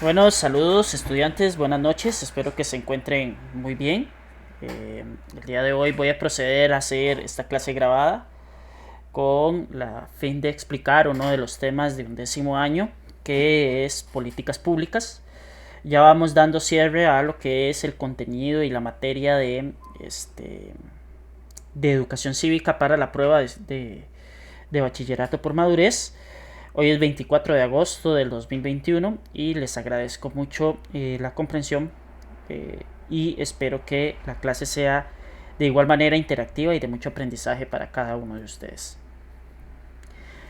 Bueno, saludos estudiantes, buenas noches, espero que se encuentren muy bien. El día de hoy voy a proceder a hacer esta clase grabada con la fin de explicar uno de los temas de 11º año, que es políticas públicas. Ya vamos dando cierre a lo que es el contenido y la materia de educación cívica para la prueba de bachillerato por madurez. Hoy es 24 de agosto del 2021 y les agradezco mucho la comprensión y espero que la clase sea de igual manera interactiva y de mucho aprendizaje para cada uno de ustedes.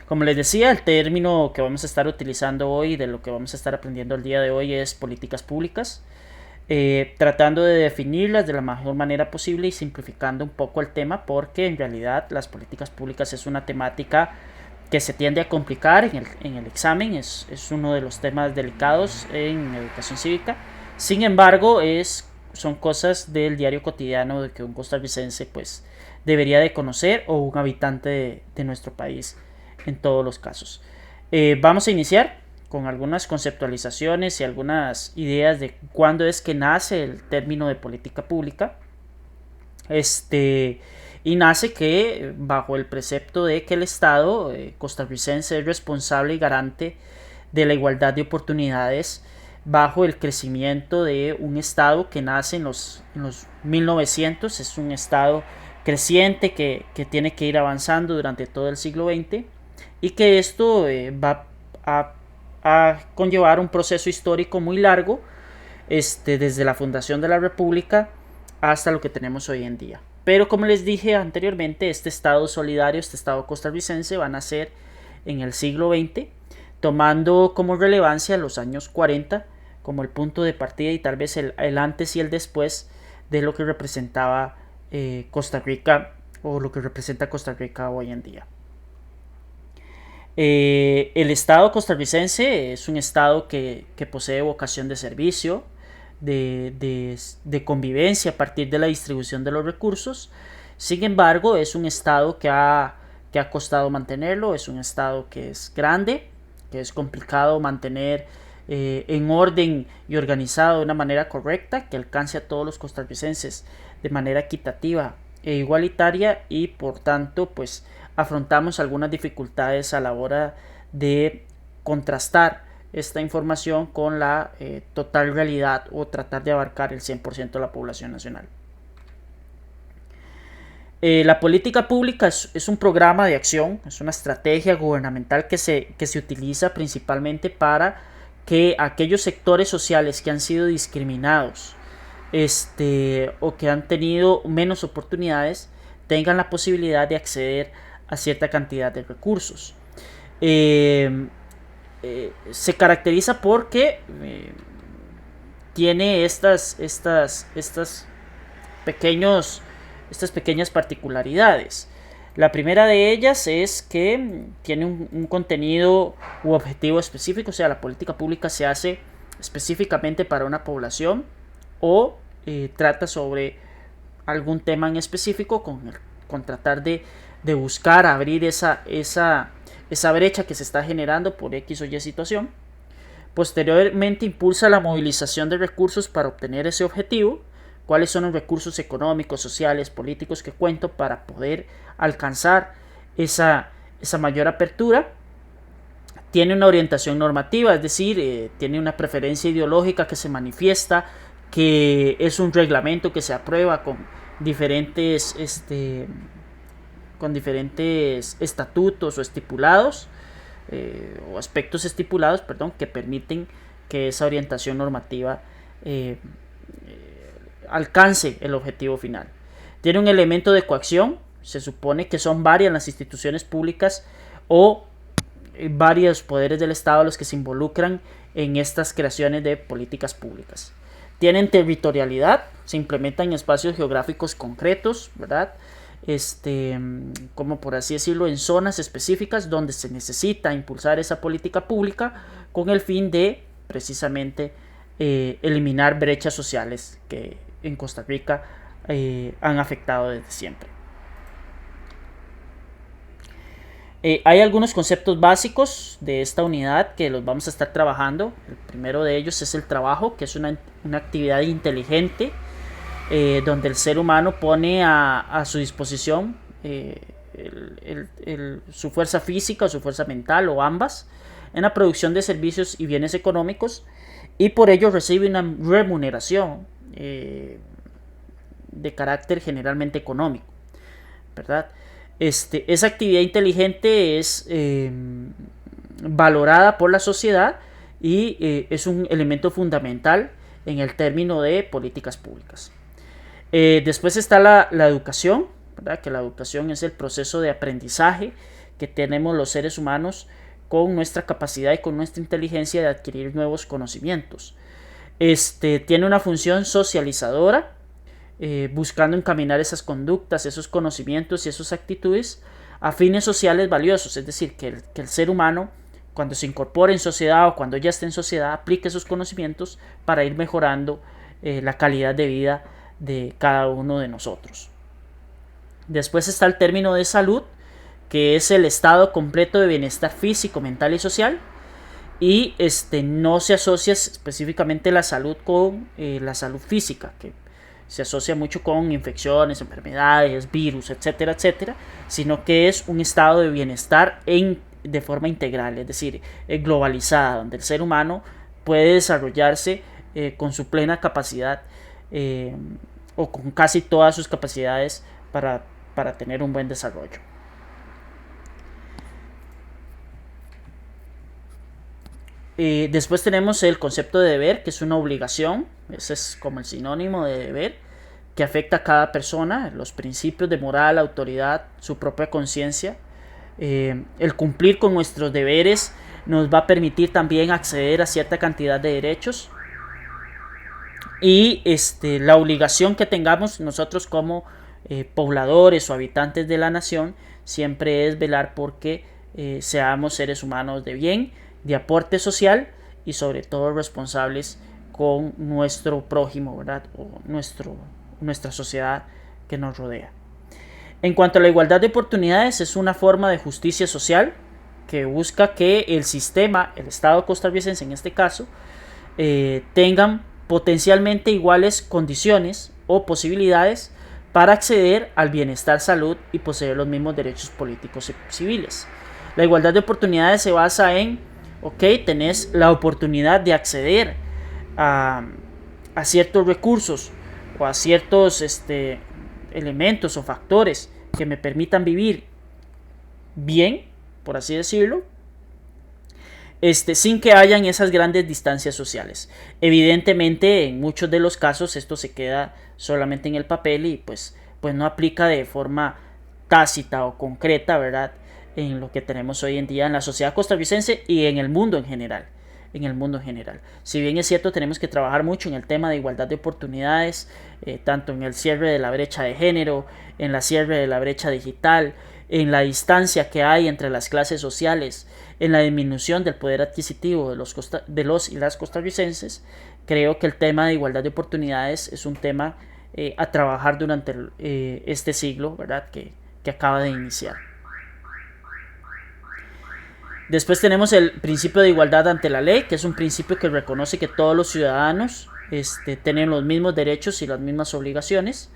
Como les decía, el término que vamos a estar utilizando hoy, de lo que vamos a estar aprendiendo el día de hoy, es políticas públicas, tratando de definirlas de la mejor manera posible y simplificando un poco el tema, porque en realidad las políticas públicas es una temática que se tiende a complicar en el examen, es uno de los temas delicados en educación cívica. Sin embargo, son cosas del diario cotidiano de que un costarricense pues debería de conocer, o un habitante de nuestro país en todos los casos. Vamos a iniciar con algunas conceptualizaciones y algunas ideas de cuándo es que nace el término de política pública. Y nace que bajo el precepto de que el Estado costarricense es responsable y garante de la igualdad de oportunidades bajo el crecimiento de un Estado que nace en los 1900. Es un Estado creciente que tiene que ir avanzando durante todo el siglo XX, y que esto va a, a conllevar un proceso histórico muy largo, desde la fundación de la República hasta lo que tenemos hoy en día. Pero como les dije anteriormente, este Estado solidario, este Estado costarricense, va a nacer en el siglo XX, tomando como relevancia los años 40 como el punto de partida, y tal vez el antes y el después de lo que representaba Costa Rica, o lo que representa Costa Rica hoy en día. El Estado costarricense es un Estado que posee vocación de servicio, de convivencia a partir de la distribución de los recursos. Sin embargo, es un Estado que ha costado mantenerlo, es un Estado que es grande, que es complicado mantener en orden y organizado de una manera correcta, que alcance a todos los costarricenses de manera equitativa e igualitaria, y por tanto pues afrontamos algunas dificultades a la hora de contrastar esta información con la total realidad, o tratar de abarcar el 100% de la población nacional. La política pública es un programa de acción, es una estrategia gubernamental que se utiliza principalmente para que aquellos sectores sociales que han sido discriminados, o que han tenido menos oportunidades, tengan la posibilidad de acceder a cierta cantidad de recursos. Eh, Se caracteriza porque tiene pequeños, estas pequeñas particularidades. La primera de ellas es que tiene un contenido u objetivo específico, o sea, la política pública se hace específicamente para una población, o trata sobre algún tema en específico, con tratar de buscar abrir esa brecha que se está generando por X o Y situación. Posteriormente impulsa la movilización de recursos para obtener ese objetivo. ¿Cuáles son los recursos económicos, sociales, políticos que cuento para poder alcanzar esa mayor apertura? Tiene una orientación normativa, es decir, tiene una preferencia ideológica que se manifiesta, que es un reglamento que se aprueba diferentes, con diferentes estatutos o estipulados, o aspectos estipulados, perdón, que permiten que esa orientación normativa eh, alcance el objetivo final. Tiene un elemento de coacción, se supone que son varias las instituciones públicas o varios poderes del Estado los que se involucran en estas creaciones de políticas públicas. Tienen territorialidad, se implementan en espacios geográficos concretos, ¿verdad? Como por así decirlo, en zonas específicas donde se necesita impulsar esa política pública con el fin de precisamente eliminar brechas sociales que en Costa Rica han afectado desde siempre. Hay algunos conceptos básicos de esta unidad que los vamos a estar trabajando. El primero de ellos es el trabajo, que es una actividad inteligente donde el ser humano pone a su disposición su fuerza física o su fuerza mental o ambas en la producción de servicios y bienes económicos, y por ello recibe una remuneración de carácter generalmente económico, ¿verdad? Esa actividad inteligente es valorada por la sociedad y es un elemento fundamental en el término de políticas públicas. Después está la educación, ¿verdad? Que la educación es el proceso de aprendizaje que tenemos los seres humanos con nuestra capacidad y con nuestra inteligencia de adquirir nuevos conocimientos. Tiene una función socializadora, buscando encaminar esas conductas, esos conocimientos y esas actitudes a fines sociales valiosos, es decir, que el ser humano, cuando se incorpore en sociedad o cuando ya esté en sociedad, aplique esos conocimientos para ir mejorando la calidad de vida de cada uno de nosotros. Después está el término de salud, que es el estado completo de bienestar físico, mental y social, y no se asocia específicamente la salud con la salud física, que se asocia mucho con infecciones, enfermedades, virus, etcétera, etcétera, sino que es un estado de bienestar de forma integral, es decir, globalizada, donde el ser humano puede desarrollarse con su plena capacidad o con casi todas sus capacidades para tener un buen desarrollo. Después tenemos el concepto de deber, que es una obligación, ese es como el sinónimo de deber, que afecta a cada persona, los principios de moral, autoridad, su propia conciencia. El cumplir con nuestros deberes nos va a permitir también acceder a cierta cantidad de derechos, y la obligación que tengamos nosotros como pobladores o habitantes de la nación siempre es velar porque seamos seres humanos de bien, de aporte social y sobre todo responsables con nuestro prójimo, ¿verdad? O nuestra sociedad que nos rodea. En cuanto a la igualdad de oportunidades, es una forma de justicia social que busca que el sistema, el Estado costarricense en este caso, tengan potencialmente iguales condiciones o posibilidades para acceder al bienestar, salud y poseer los mismos derechos políticos y civiles. La igualdad de oportunidades se basa en, tenés la oportunidad de acceder a ciertos recursos o a ciertos elementos o factores que me permitan vivir bien, por así decirlo, sin que hayan esas grandes distancias sociales. Evidentemente, en muchos de los casos esto se queda solamente en el papel y pues no aplica de forma tácita o concreta, ¿verdad?, en lo que tenemos hoy en día en la sociedad costarricense y en el mundo en general. Si bien es cierto, tenemos que trabajar mucho en el tema de igualdad de oportunidades, tanto en el cierre de la brecha de género, en la cierre de la brecha digital, en la distancia que hay entre las clases sociales, en la disminución del poder adquisitivo de los y las costarricenses. Creo que el tema de igualdad de oportunidades es un tema a trabajar durante este siglo, ¿verdad?, que acaba de iniciar. Después tenemos el principio de igualdad ante la ley, que es un principio que reconoce que todos los ciudadanos tienen los mismos derechos y las mismas obligaciones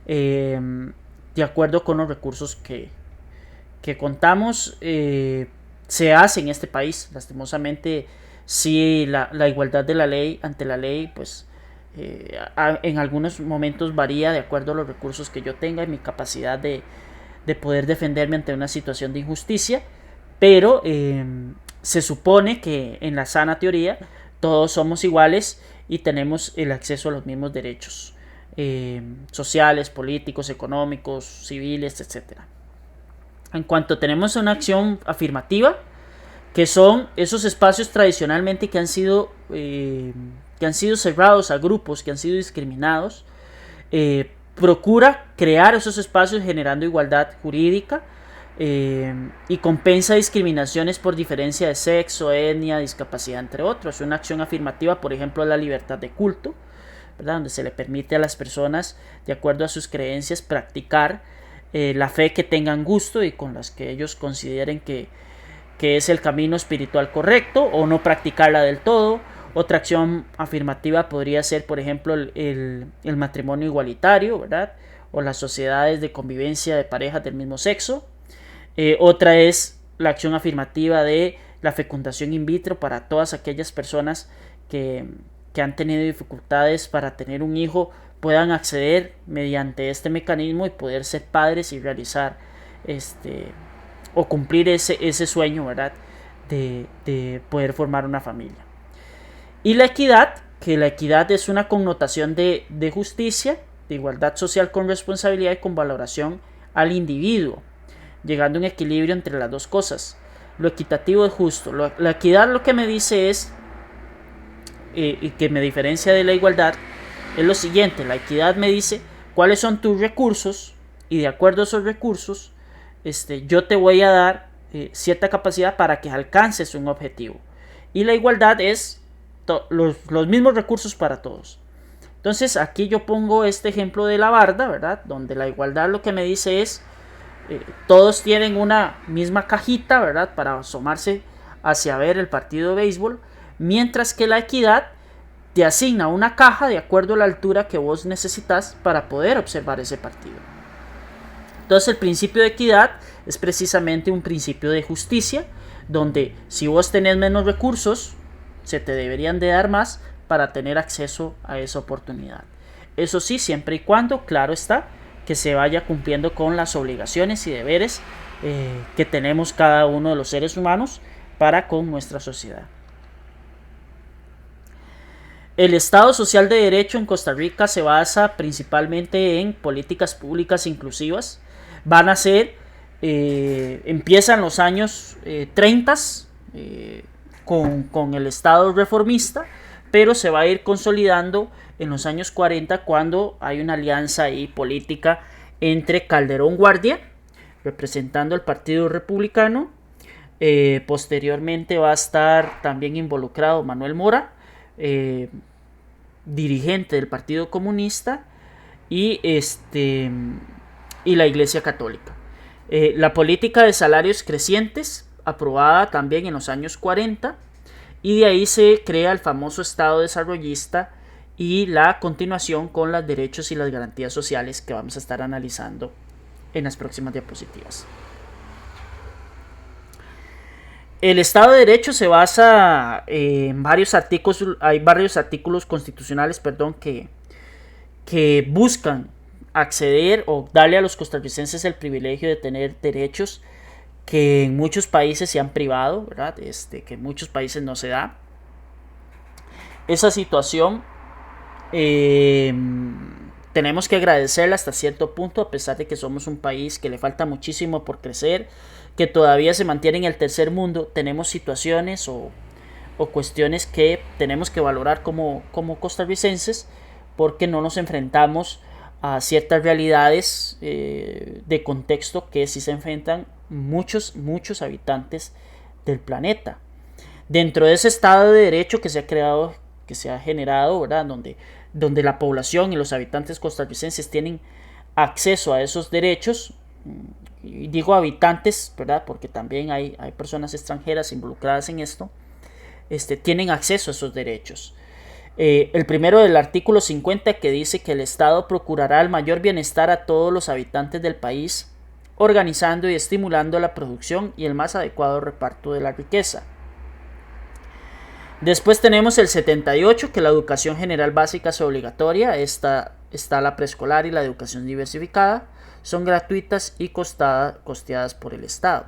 de acuerdo con los recursos que contamos. Se hace en este país, lastimosamente, sí, la igualdad de la ley ante la ley, pues en algunos momentos varía de acuerdo a los recursos que yo tenga y mi capacidad de poder defenderme ante una situación de injusticia. Pero se supone que en la sana teoría todos somos iguales y tenemos el acceso a los mismos derechos sociales, políticos, económicos, civiles, etc. En cuanto tenemos una acción afirmativa, que son esos espacios tradicionalmente que han sido cerrados a grupos, que han sido discriminados, procura crear esos espacios generando igualdad jurídica, y compensa discriminaciones por diferencia de sexo, etnia, discapacidad, entre otros. Una acción afirmativa, por ejemplo, es la libertad de culto, ¿verdad?, donde se le permite a las personas, de acuerdo a sus creencias, practicar la fe que tengan gusto y con las que ellos consideren que es el camino espiritual correcto, o no practicarla del todo. Otra acción afirmativa podría ser, por ejemplo, el matrimonio igualitario, ¿verdad? O las sociedades de convivencia de parejas del mismo sexo. Otra es la acción afirmativa de la fecundación in vitro para todas aquellas personas que han tenido dificultades para tener un hijo, puedan acceder mediante este mecanismo y poder ser padres y realizar o cumplir ese sueño, ¿verdad? De poder formar una familia. Y la equidad, que la equidad es una connotación de justicia, de igualdad social con responsabilidad y con valoración al individuo, llegando a un equilibrio entre las dos cosas. Lo equitativo es justo. La equidad lo que me dice es, y que me diferencia de la igualdad, es lo siguiente. La equidad me dice cuáles son tus recursos, y de acuerdo a esos recursos, yo te voy a dar cierta capacidad para que alcances un objetivo. Y la igualdad es los mismos recursos para todos. Entonces aquí yo pongo este ejemplo de la barda, ¿verdad? Donde la igualdad lo que me dice es todos tienen una misma cajita, ¿verdad? Para asomarse hacia ver el partido de béisbol, mientras que la equidad te asigna una caja de acuerdo a la altura que vos necesitas para poder observar ese partido. Entonces el principio de equidad es precisamente un principio de justicia, donde si vos tenés menos recursos, se te deberían de dar más para tener acceso a esa oportunidad. Eso sí, siempre y cuando, claro está, que se vaya cumpliendo con las obligaciones y deberes que tenemos cada uno de los seres humanos para con nuestra sociedad. El Estado Social de Derecho en Costa Rica se basa principalmente en políticas públicas inclusivas. Van a ser, empiezan los años 30 con el Estado reformista, pero se va a ir consolidando en los años 40 cuando hay una alianza ahí política entre Calderón Guardia, representando el Partido Republicano. Posteriormente va a estar también involucrado Manuel Mora, dirigente del Partido Comunista, y la Iglesia Católica. La política de salarios crecientes, aprobada también en los años 40, y de ahí se crea el famoso Estado desarrollista y la continuación con los derechos y las garantías sociales que vamos a estar analizando en las próximas diapositivas. El Estado de Derecho se basa en varios artículos, hay varios artículos constitucionales, que buscan acceder o darle a los costarricenses el privilegio de tener derechos que en muchos países se han privado, ¿verdad? Que en muchos países no se da. Esa situación tenemos que agradecerla hasta cierto punto, a pesar de que somos un país que le falta muchísimo por crecer, que todavía se mantiene en el tercer mundo. Tenemos situaciones o cuestiones que tenemos que valorar como costarricenses, porque no nos enfrentamos a ciertas realidades de contexto que sí se enfrentan muchos habitantes del planeta. Dentro de ese Estado de Derecho que se ha creado, que se ha generado, ¿verdad? Donde la población y los habitantes costarricenses tienen acceso a esos derechos, y digo habitantes, ¿verdad? Porque también hay personas extranjeras involucradas en esto, tienen acceso a esos derechos. El primero del artículo 50, que dice que el Estado procurará el mayor bienestar a todos los habitantes del país, organizando y estimulando la producción y el más adecuado reparto de la riqueza. Después tenemos el 78, que la educación general básica es obligatoria. Está la preescolar y la educación diversificada. Son gratuitas y costeadas por el Estado.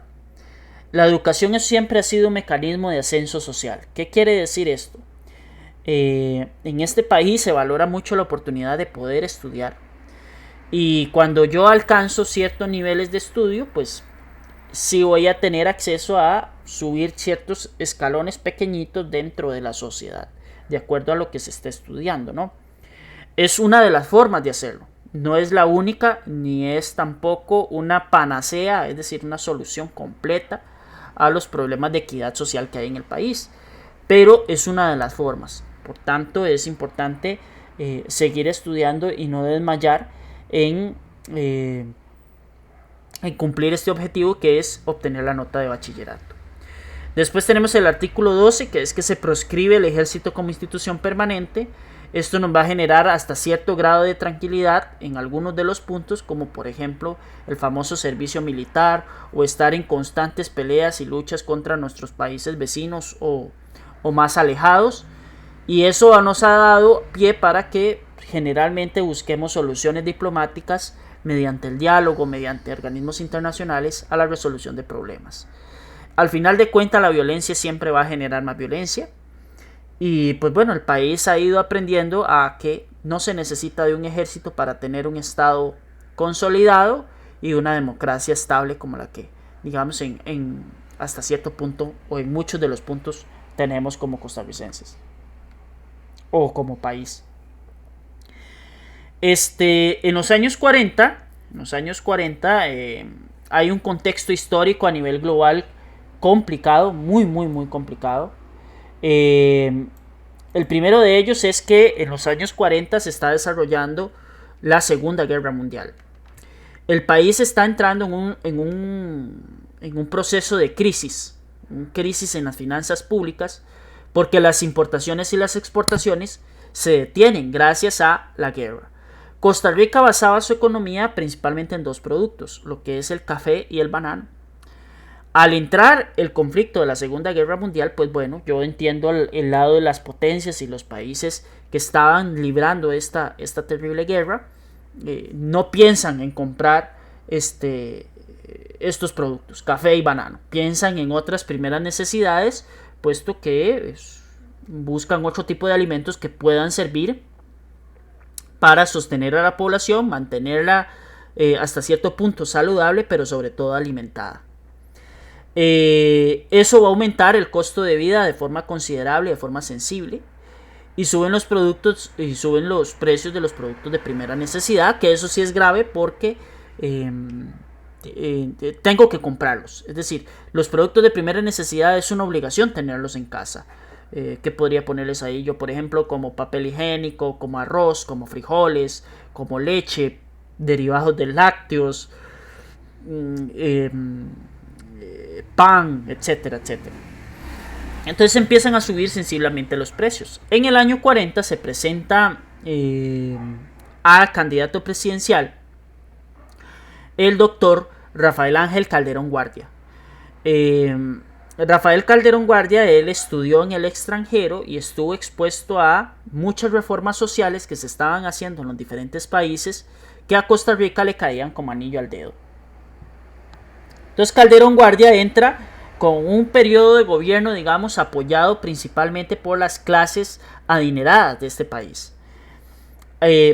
La educación siempre ha sido un mecanismo de ascenso social. ¿Qué quiere decir esto? En este país se valora mucho la oportunidad de poder estudiar. Y cuando yo alcanzo ciertos niveles de estudio, pues sí voy a tener acceso a subir ciertos escalones pequeñitos dentro de la sociedad, de acuerdo a lo que se está estudiando, ¿no? Es una de las formas de hacerlo. No es la única, ni es tampoco una panacea, es decir, una solución completa a los problemas de equidad social que hay en el país, pero es una de las formas. Por tanto, es importante seguir estudiando y no desmayar en en cumplir este objetivo, que es obtener la nota de bachillerato. Después tenemos el artículo 12, que es que se proscribe el ejército como institución permanente. Esto nos va a generar hasta cierto grado de tranquilidad en algunos de los puntos, como por ejemplo el famoso servicio militar o estar en constantes peleas y luchas contra nuestros países vecinos o más alejados. Y eso nos ha dado pie para que generalmente busquemos soluciones diplomáticas mediante el diálogo, mediante organismos internacionales, a la resolución de problemas. Al final de cuentas, la violencia siempre va a generar más violencia. Y pues bueno, el país ha ido aprendiendo a que no se necesita de un ejército para tener un estado consolidado y una democracia estable como la que, digamos, hasta cierto punto o en muchos de los puntos tenemos como costarricenses o como país. En los años 40, hay un contexto histórico a nivel global complicado, muy complicado. El primero de ellos es que en los años 40 se está desarrollando la Segunda Guerra Mundial. El país está entrando en un proceso de crisis en las finanzas públicas, porque las importaciones y las exportaciones se detienen gracias a la guerra. Costa Rica basaba su economía principalmente en dos productos, lo que es el café y el banano. Al entrar el conflicto de la Segunda Guerra Mundial, pues bueno, yo entiendo el lado de las potencias y los países que estaban librando esta terrible guerra, no piensan en comprar estos productos, café y banano. Piensan en otras primeras necesidades, puesto que buscan otro tipo de alimentos que puedan servir para sostener a la población, mantenerla hasta cierto punto saludable, pero sobre todo alimentada. Eso va a aumentar el costo de vida de forma considerable, de forma sensible, y suben los productos y suben los precios de los productos de primera necesidad, que eso sí es grave porque tengo que comprarlos. Es decir, los productos de primera necesidad es una obligación tenerlos en casa. ¿Qué podría ponerles ahí? Yo, por ejemplo, como papel higiénico, como arroz, como frijoles, como leche, derivados de lácteos, pan, etcétera, etcétera. Entonces empiezan a subir sensiblemente los precios. En el año 40 se presenta a candidato presidencial el doctor Rafael Ángel Calderón Guardia. Rafael Calderón Guardia, él estudió en el extranjero y estuvo expuesto a muchas reformas sociales que se estaban haciendo en los diferentes países, que a Costa Rica le caían como anillo al dedo. Entonces Calderón Guardia entra con un periodo de gobierno, digamos, apoyado principalmente por las clases adineradas de este país.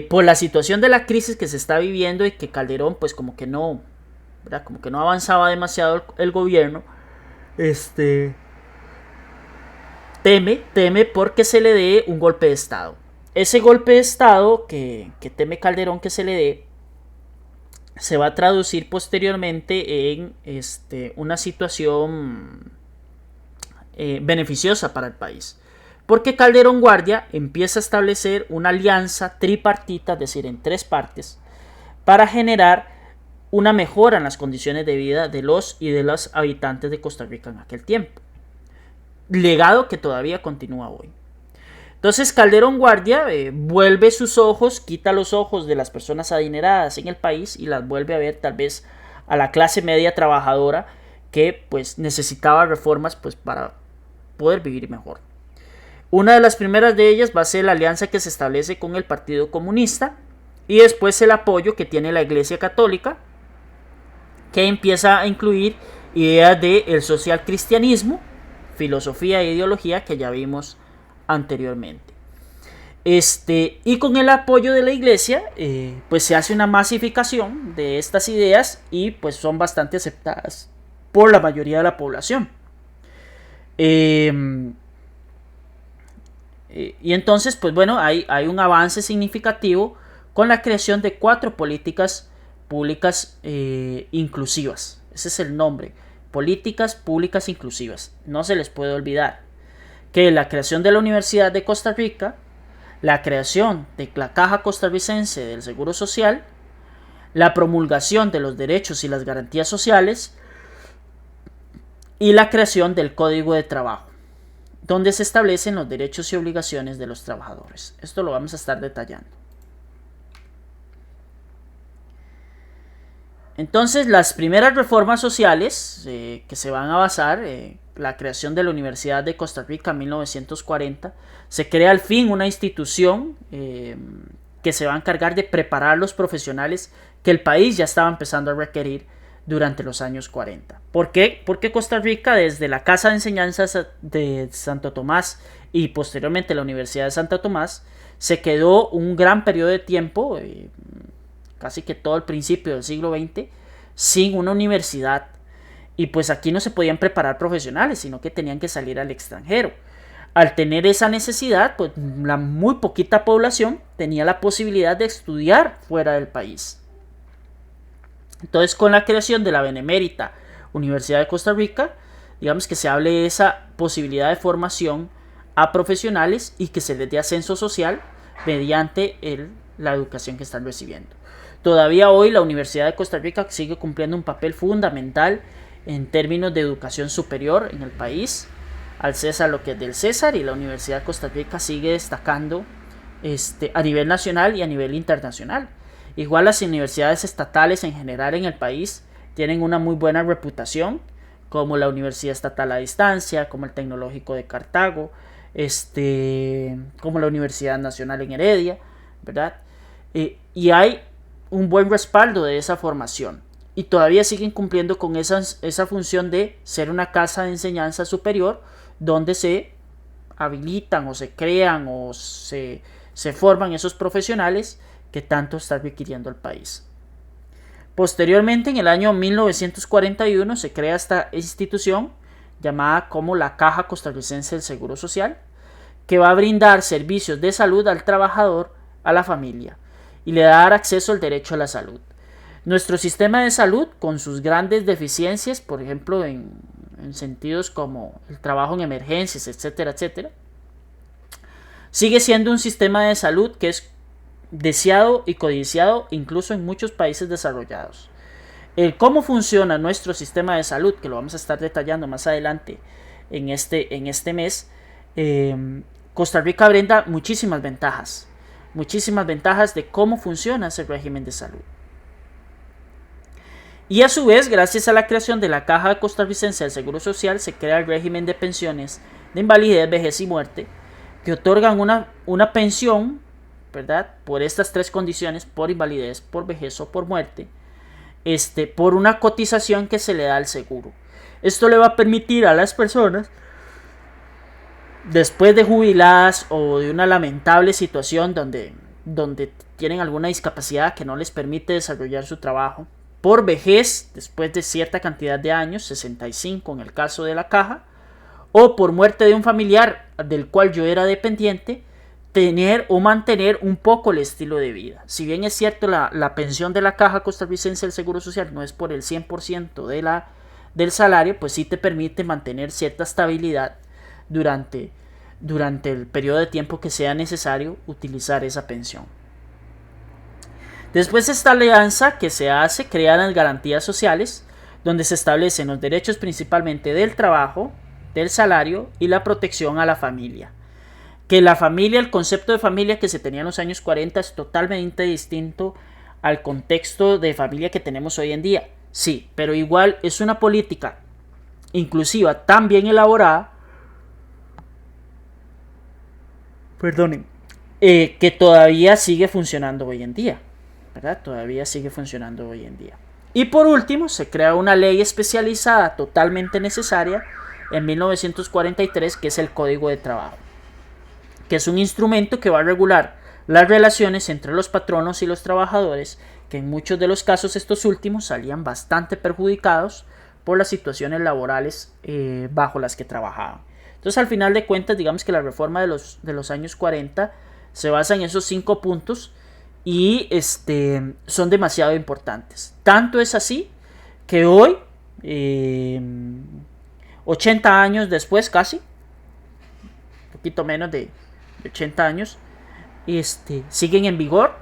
Por la situación de la crisis que se está viviendo y que Calderón pues como que no avanzaba demasiado el gobierno, teme porque se le dé un golpe de estado. Ese golpe de estado que teme Calderón que se le dé se va a traducir posteriormente en una situación beneficiosa para el país, porque Calderón Guardia empieza a establecer una alianza tripartita, es decir, en tres partes, para generar una mejora en las condiciones de vida de los y de los habitantes de Costa Rica en aquel tiempo, legado que todavía continúa hoy. Entonces Calderón Guardia vuelve sus ojos, quita los ojos de las personas adineradas en el país y las vuelve a ver tal vez a la clase media trabajadora que pues necesitaba reformas pues para poder vivir mejor. Una de las primeras de ellas va a ser la alianza que se establece con el Partido Comunista y después el apoyo que tiene la Iglesia Católica, que empieza a incluir ideas del social cristianismo, filosofía e ideología que ya vimos anteriormente. Y con el apoyo de la iglesia pues se hace una masificación de estas ideas y pues son bastante aceptadas por la mayoría de la población. Y entonces pues bueno, hay un avance significativo con la creación de 4 políticas públicas inclusivas. Ese es el nombre: políticas públicas inclusivas. No se les puede olvidar que la creación de la Universidad de Costa Rica, la creación de la Caja Costarricense del Seguro Social, la promulgación de los derechos y las garantías sociales y la creación del Código de Trabajo, donde se establecen los derechos y obligaciones de los trabajadores. Esto lo vamos a estar detallando. Entonces, las primeras reformas sociales que se van a basar, la creación de la Universidad de Costa Rica en 1940, se crea al fin una institución que se va a encargar de preparar los profesionales que el país ya estaba empezando a requerir durante los años 40. ¿Por qué? Porque Costa Rica, desde la Casa de Enseñanza de Santo Tomás y posteriormente la Universidad de Santo Tomás, se quedó un gran periodo de tiempo, casi que todo el principio del siglo XX, sin una universidad. Y pues aquí no se podían preparar profesionales, sino que tenían que salir al extranjero. Al tener esa necesidad, pues la muy poquita población tenía la posibilidad de estudiar fuera del país. Entonces, con la creación de la Benemérita Universidad de Costa Rica, digamos que se hable de esa posibilidad de formación a profesionales y que se les dé ascenso social mediante la educación que están recibiendo. Todavía hoy la Universidad de Costa Rica sigue cumpliendo un papel fundamental en términos de educación superior en el país. Al César lo que es del César, y la Universidad de Costa Rica sigue destacando a nivel nacional y a nivel internacional. Igual las universidades estatales en general en el país tienen una muy buena reputación, como la Universidad Estatal a Distancia, como el Tecnológico de Cartago, como la Universidad Nacional en Heredia, ¿verdad? Y hay un buen respaldo de esa formación y todavía siguen cumpliendo con esa función de ser una casa de enseñanza superior donde se habilitan o se crean o se forman esos profesionales que tanto está requiriendo el país. Posteriormente, en el año 1941, se crea esta institución llamada como la Caja Costarricense del Seguro Social, que va a brindar servicios de salud al trabajador, a la familia, y le da acceso al derecho a la salud. Nuestro sistema de salud, con sus grandes deficiencias, por ejemplo, en sentidos como el trabajo en emergencias, etcétera, etcétera, sigue siendo un sistema de salud que es deseado y codiciado incluso en muchos países desarrollados. El cómo funciona nuestro sistema de salud, que lo vamos a estar detallando más adelante en este mes, Costa Rica brinda muchísimas ventajas de cómo funciona ese régimen de salud. Y a su vez, gracias a la creación de la Caja Costarricense del Seguro Social, se crea el régimen de pensiones de invalidez, vejez y muerte, que otorgan una pensión, ¿verdad?, por estas tres condiciones: por invalidez, por vejez o por muerte, por una cotización que se le da al seguro. Esto le va a permitir a las personas, después de jubiladas o de una lamentable situación donde tienen alguna discapacidad que no les permite desarrollar su trabajo, por vejez después de cierta cantidad de años, 65 en el caso de la caja, o por muerte de un familiar del cual yo era dependiente, tener o mantener un poco el estilo de vida. Si bien es cierto, la pensión de la Caja Costarricense del Seguro Social no es por el 100% del salario, pues sí te permite mantener cierta estabilidad durante el periodo de tiempo que sea necesario utilizar esa pensión. Después esta alianza que se hace crea las garantías sociales, donde se establecen los derechos principalmente del trabajo, del salario y la protección a la familia. Que la familia, el concepto de familia que se tenía en los años 40 es totalmente distinto al contexto de familia que tenemos hoy en día. Sí, pero igual es una política inclusiva tan bien elaborada, que todavía sigue funcionando hoy en día, ¿verdad? Todavía sigue funcionando hoy en día. Y por último, se crea una ley especializada totalmente necesaria en 1943, que es el Código de Trabajo, que es un instrumento que va a regular las relaciones entre los patronos y los trabajadores, que en muchos de los casos estos últimos salían bastante perjudicados por las situaciones laborales bajo las que trabajaban. Entonces, al final de cuentas, digamos que la reforma de los años 40 se basa en esos 5 puntos y son demasiado importantes. Tanto es así que hoy, 80 años después, casi, un poquito menos de 80 años, siguen en vigor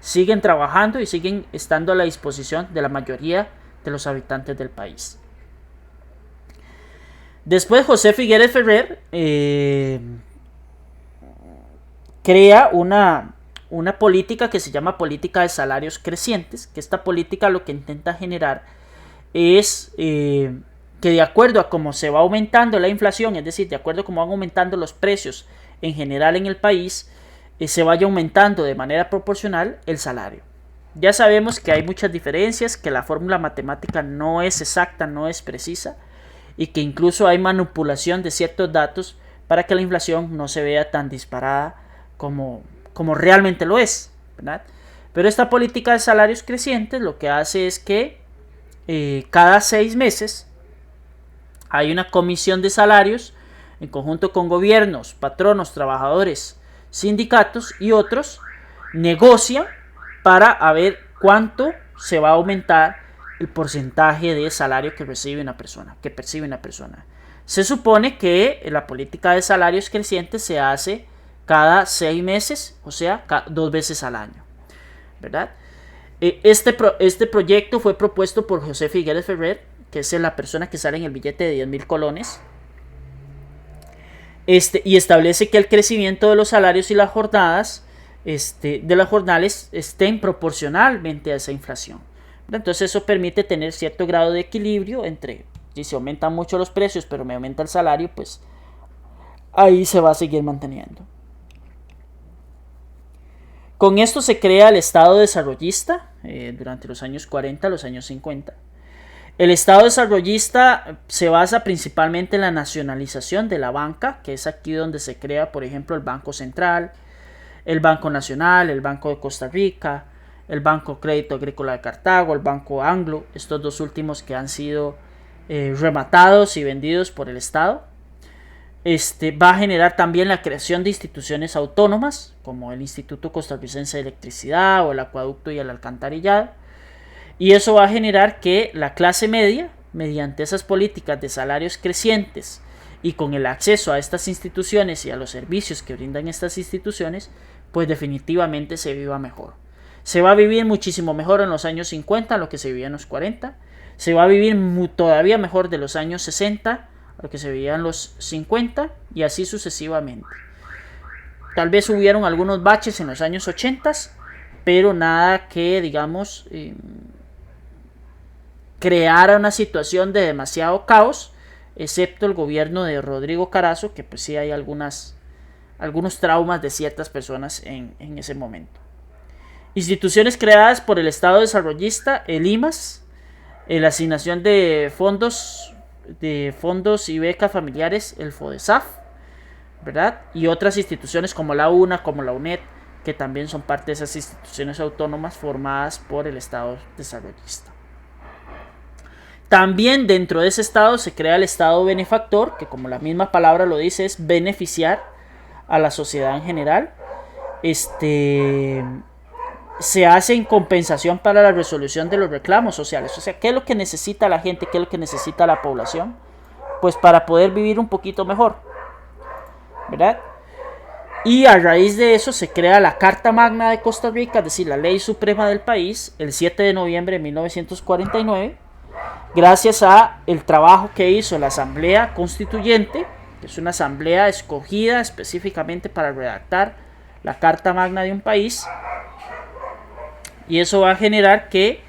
siguen trabajando y siguen estando a la disposición de la mayoría de los habitantes del país. Después José Figueres Ferrer crea una política que se llama política de salarios crecientes, que esta política lo que intenta generar es que de acuerdo a cómo se va aumentando la inflación, es decir, de acuerdo a cómo van aumentando los precios en general en el país, se vaya aumentando de manera proporcional el salario. Ya sabemos que hay muchas diferencias, que la fórmula matemática no es exacta, no es precisa, y que incluso hay manipulación de ciertos datos para que la inflación no se vea tan disparada como realmente lo es, ¿verdad? Pero esta política de salarios crecientes lo que hace es que cada 6 meses hay una comisión de salarios en conjunto con gobiernos, patronos, trabajadores, sindicatos y otros, negocian para ver cuánto se va a aumentar el porcentaje de salario que percibe una persona. Se supone que la política de salarios crecientes se hace cada 6 meses, o sea, 2 veces al año, ¿verdad? Este proyecto fue propuesto por José Figueres Ferrer, que es la persona que sale en el billete de 10.000 colones, y establece que el crecimiento de los salarios y las jornadas de las jornales estén proporcionalmente a esa inflación. Entonces eso permite tener cierto grado de equilibrio entre, si se aumentan mucho los precios pero me aumenta el salario, pues ahí se va a seguir manteniendo. Con esto se crea el Estado desarrollista durante los años 40, los años 50. El Estado desarrollista se basa principalmente en la nacionalización de la banca, que es aquí donde se crea, por ejemplo, el Banco Central, el Banco Nacional, el Banco de Costa Rica, el Banco Crédito Agrícola de Cartago, el Banco Anglo, estos dos últimos que han sido rematados y vendidos por el Estado. Va a generar también la creación de instituciones autónomas, como el Instituto Costarricense de Electricidad o el Acueducto y el Alcantarillado. Y eso va a generar que la clase media, mediante esas políticas de salarios crecientes y con el acceso a estas instituciones y a los servicios que brindan estas instituciones, pues definitivamente se viva mejor. Se va a vivir muchísimo mejor en los años 50 a lo que se vivía en los 40. Se va a vivir todavía mejor de los años 60 a lo que se vivía en los 50 y así sucesivamente. Tal vez hubieron algunos baches en los años 80, pero nada que, digamos, creara una situación de demasiado caos, excepto el gobierno de Rodrigo Carazo, que pues sí hay algunos traumas de ciertas personas en ese momento. Instituciones creadas por el Estado desarrollista, el IMAS, la asignación de fondos y becas familiares, el FODESAF, ¿verdad? Y otras instituciones como la UNA, como la UNED, que también son parte de esas instituciones autónomas formadas por el Estado desarrollista. También dentro de ese Estado se crea el Estado benefactor, que como la misma palabra lo dice, es beneficiar a la sociedad en general. Se hace en compensación para la resolución de los reclamos sociales. O sea, ¿qué es lo que necesita la gente? ¿Qué es lo que necesita la población? Pues para poder vivir un poquito mejor, ¿verdad? Y a raíz de eso se crea la Carta Magna de Costa Rica, es decir, la ley suprema del país, el 7 de noviembre de 1949, gracias a el trabajo que hizo la Asamblea Constituyente, que es una asamblea escogida específicamente para redactar la Carta Magna de un país. Y eso va a generar que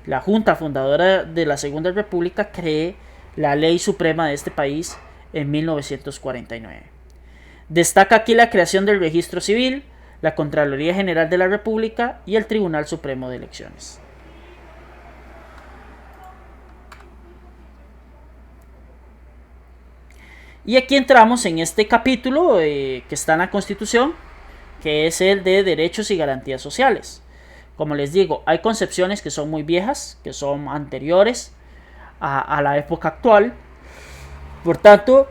la Junta Fundadora de la Segunda República cree la ley suprema de este país en 1949. Destaca aquí la creación del Registro Civil, la Contraloría General de la República y el Tribunal Supremo de Elecciones. Y aquí entramos en este capítulo que está en la Constitución, que es el de derechos y garantías sociales. Como les digo, hay concepciones que son muy viejas, que son anteriores a la época actual. Por tanto,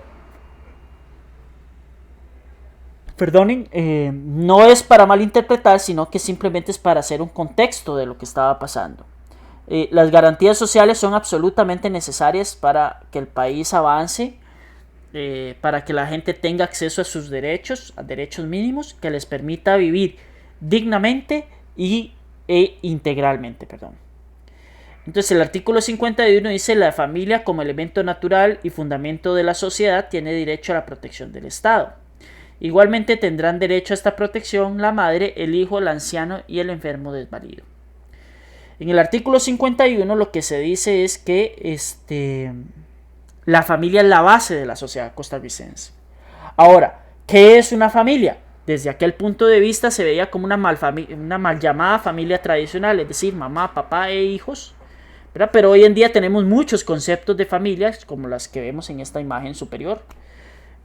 no es para malinterpretar, sino que simplemente es para hacer un contexto de lo que estaba pasando. Las garantías sociales son absolutamente necesarias para que el país avance, para que la gente tenga acceso a sus derechos, a derechos mínimos, que les permita vivir dignamente y e integralmente, perdón. Entonces el artículo 51 dice: la familia como elemento natural y fundamento de la sociedad tiene derecho a la protección del Estado. Igualmente tendrán derecho a esta protección la madre, el hijo, el anciano y el enfermo desvalido. En el artículo 51 lo que se dice es que la familia es la base de la sociedad costarricense. Ahora, ¿qué es una familia? Desde aquel punto de vista se veía como una mal llamada familia tradicional, es decir, mamá, papá e hijos, ¿verdad? Pero hoy en día tenemos muchos conceptos de familias, como las que vemos en esta imagen superior,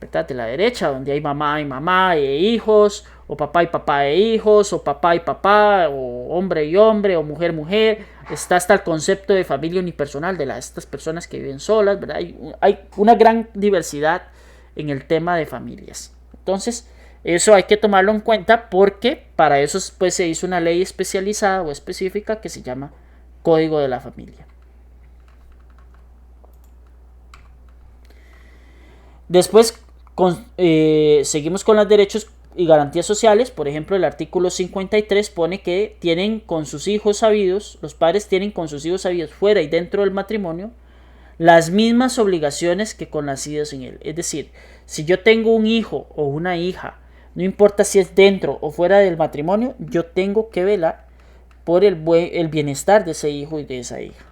¿verdad? De la derecha, donde hay mamá y mamá e hijos, o papá y papá e hijos, o papá y papá, o hombre y hombre, o mujer, mujer. Está hasta el concepto de familia unipersonal, de estas personas que viven solas, ¿verdad? Hay una gran diversidad en el tema de familias. Entonces, eso hay que tomarlo en cuenta, porque para eso pues, se hizo una ley especializada o específica que se llama Código de la Familia. Después seguimos con los derechos y garantías sociales. Por ejemplo, el artículo 53 pone que tienen con sus hijos sabidos, los padres tienen con sus hijos sabidos fuera y dentro del matrimonio las mismas obligaciones que con nacidos en él. Es decir, si yo tengo un hijo o una hija, no importa si es dentro o fuera del matrimonio, yo tengo que velar por el bienestar de ese hijo y de esa hija.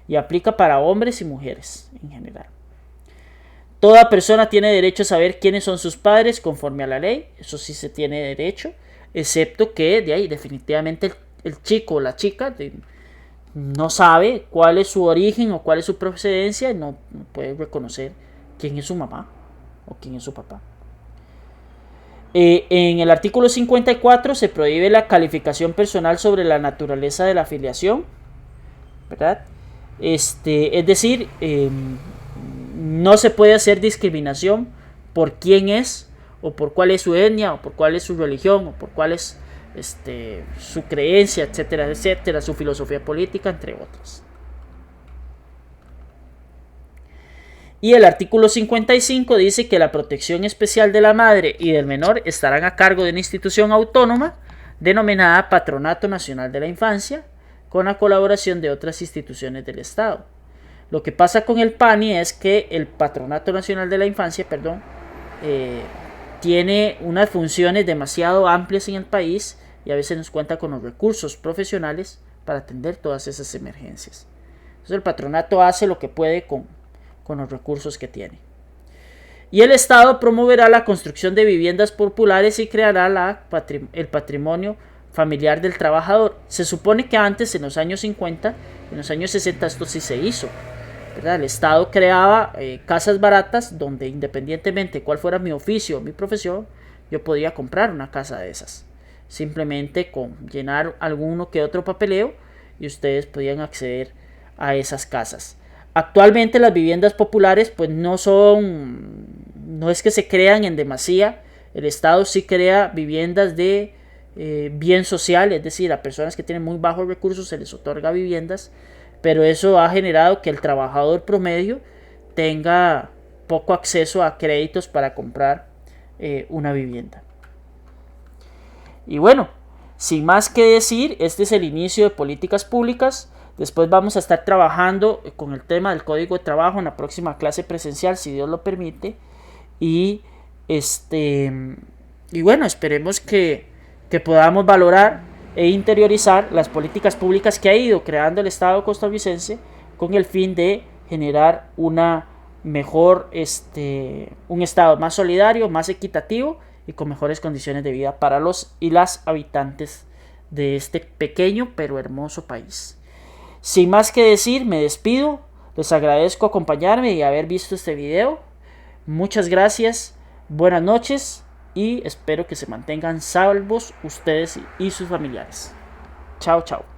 Y aplica para hombres y mujeres en general. Toda persona tiene derecho a saber quiénes son sus padres conforme a la ley. Eso sí se tiene derecho. Excepto que de ahí definitivamente el chico o la chica no sabe cuál es su origen o cuál es su procedencia y no puede reconocer quién es su mamá o quién es su papá. En el artículo 54 se prohíbe la calificación personal sobre la naturaleza de la afiliación, ¿verdad? Es decir, no se puede hacer discriminación por quién es, o por cuál es su etnia, o por cuál es su religión, o por cuál es su creencia, etcétera, etcétera, su filosofía política, entre otras. Y el artículo 55 dice que la protección especial de la madre y del menor estarán a cargo de una institución autónoma denominada Patronato Nacional de la Infancia, con la colaboración de otras instituciones del Estado. Lo que pasa con el PANI es que el Patronato Nacional de la Infancia, tiene unas funciones demasiado amplias en el país y a veces nos cuenta con los recursos profesionales para atender todas esas emergencias. Entonces el patronato hace lo que puede con los recursos que tiene. Y el Estado promoverá la construcción de viviendas populares y creará el patrimonio familiar del trabajador. Se supone que antes, en los años 50, en los años 60, esto sí se hizo, ¿verdad? El Estado creaba casas baratas donde, independientemente de cuál fuera mi oficio o mi profesión, yo podía comprar una casa de esas. Simplemente con llenar alguno que otro papeleo y ustedes podían acceder a esas casas. Actualmente las viviendas populares pues no es que se crean en demasía. El Estado sí crea viviendas de bien social, es decir, a personas que tienen muy bajos recursos se les otorga viviendas, pero eso ha generado que el trabajador promedio tenga poco acceso a créditos para comprar una vivienda. Y bueno, sin más que decir, este es el inicio de políticas públicas. Después vamos a estar trabajando con el tema del Código de Trabajo en la próxima clase presencial, si Dios lo permite. Y bueno, esperemos que podamos valorar e interiorizar las políticas públicas que ha ido creando el Estado costarricense con el fin de generar una mejor, un Estado más solidario, más equitativo y con mejores condiciones de vida para los y las habitantes de este pequeño pero hermoso país. Sin más que decir, me despido. Les agradezco acompañarme y haber visto este video. Muchas gracias, buenas noches y espero que se mantengan salvos ustedes y sus familiares. Chao, chao.